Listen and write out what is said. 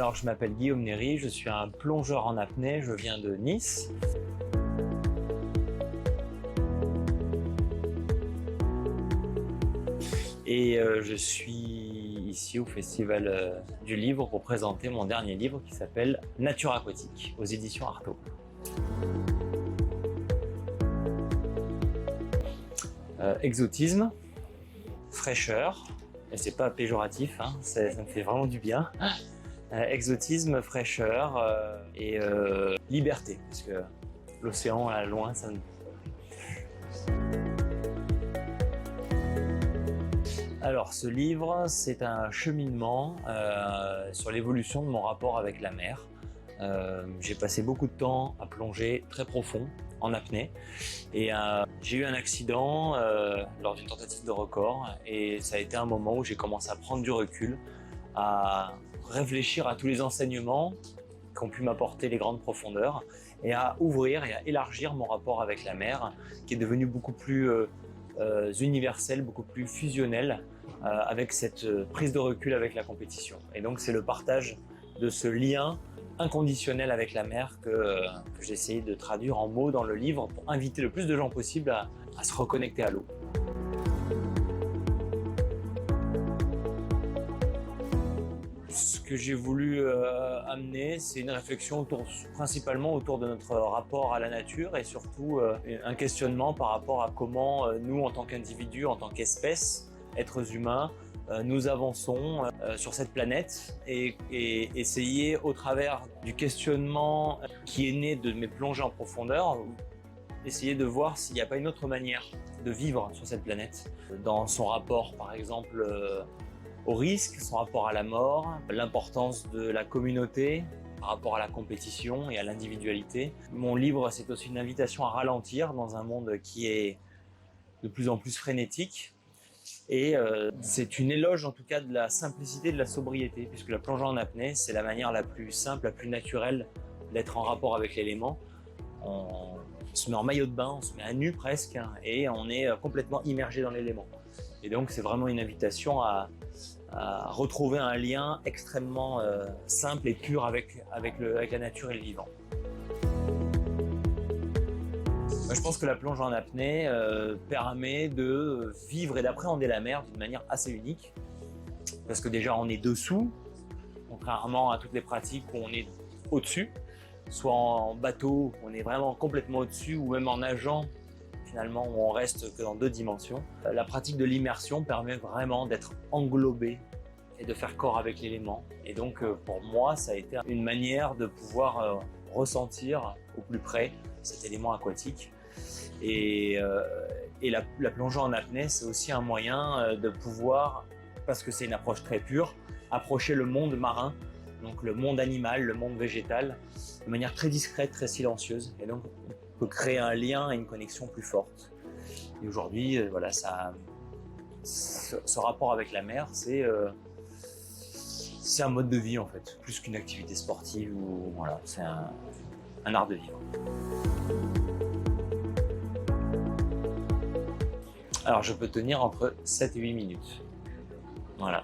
Alors, je m'appelle Guillaume Néry, je suis un plongeur en apnée, je viens de Nice. Et je suis ici au Festival du Livre pour présenter mon dernier livre qui s'appelle Nature aquatique aux éditions Artaud. Exotisme, fraîcheur, et c'est pas péjoratif, hein, ça me fait vraiment du bien. Exotisme, fraîcheur et liberté, parce que l'océan là loin, ça me... Alors ce livre, c'est un cheminement sur l'évolution de mon rapport avec la mer. J'ai passé beaucoup de temps à plonger très profond en apnée et j'ai eu un accident lors d'une tentative de record et ça a été un moment où j'ai commencé à prendre du recul, à réfléchir à tous les enseignements qu'ont pu m'apporter les grandes profondeurs et à ouvrir et à élargir mon rapport avec la mer qui est devenu beaucoup plus universel, beaucoup plus fusionnel avec cette prise de recul avec la compétition. Et donc c'est le partage de ce lien inconditionnel avec la mer que j'ai essayé de traduire en mots dans le livre pour inviter le plus de gens possible à se reconnecter à l'eau. Ce que j'ai voulu amener, c'est une réflexion principalement autour de notre rapport à la nature et surtout un questionnement par rapport à comment nous, en tant qu'individus, en tant qu'espèces, êtres humains, nous avançons sur cette planète et essayer au travers du questionnement qui est né de mes plongées en profondeur, essayer de voir s'il n'y a pas une autre manière de vivre sur cette planète, dans son rapport par exemple au risque, son rapport à la mort, l'importance de la communauté par rapport à la compétition et à l'individualité. Mon livre, c'est aussi une invitation à ralentir dans un monde qui est de plus en plus frénétique. Et c'est une éloge en tout cas de la simplicité, de la sobriété, puisque la plongée en apnée, c'est la manière la plus simple, la plus naturelle d'être en rapport avec l'élément. On se met en maillot de bain, on se met à nu presque, hein, et on est complètement immergé dans l'élément. Et donc c'est vraiment une invitation à retrouver un lien extrêmement simple et pur avec la nature et le vivant. Je pense que la plongée en apnée permet de vivre et d'appréhender la mer d'une manière assez unique. Parce que déjà on est dessous, contrairement à toutes les pratiques où on est au-dessus. Soit en bateau, on est vraiment complètement au-dessus, ou même en nageant, finalement, où on reste que dans 2 dimensions. La pratique de l'immersion permet vraiment d'être englobé et de faire corps avec l'élément. Et donc pour moi, ça a été une manière de pouvoir ressentir au plus près cet élément aquatique. Et la plongée en apnée, c'est aussi un moyen de pouvoir, parce que c'est une approche très pure, approcher le monde marin, donc le monde animal, le monde végétal, de manière très discrète, très silencieuse. Et donc, on peut créer un lien et une connexion plus forte. Et aujourd'hui, voilà, ce rapport avec la mer, c'est un mode de vie en fait, plus qu'une activité sportive. Voilà, c'est un art de vivre. Alors, je peux tenir entre 7 et 8 minutes. Voilà.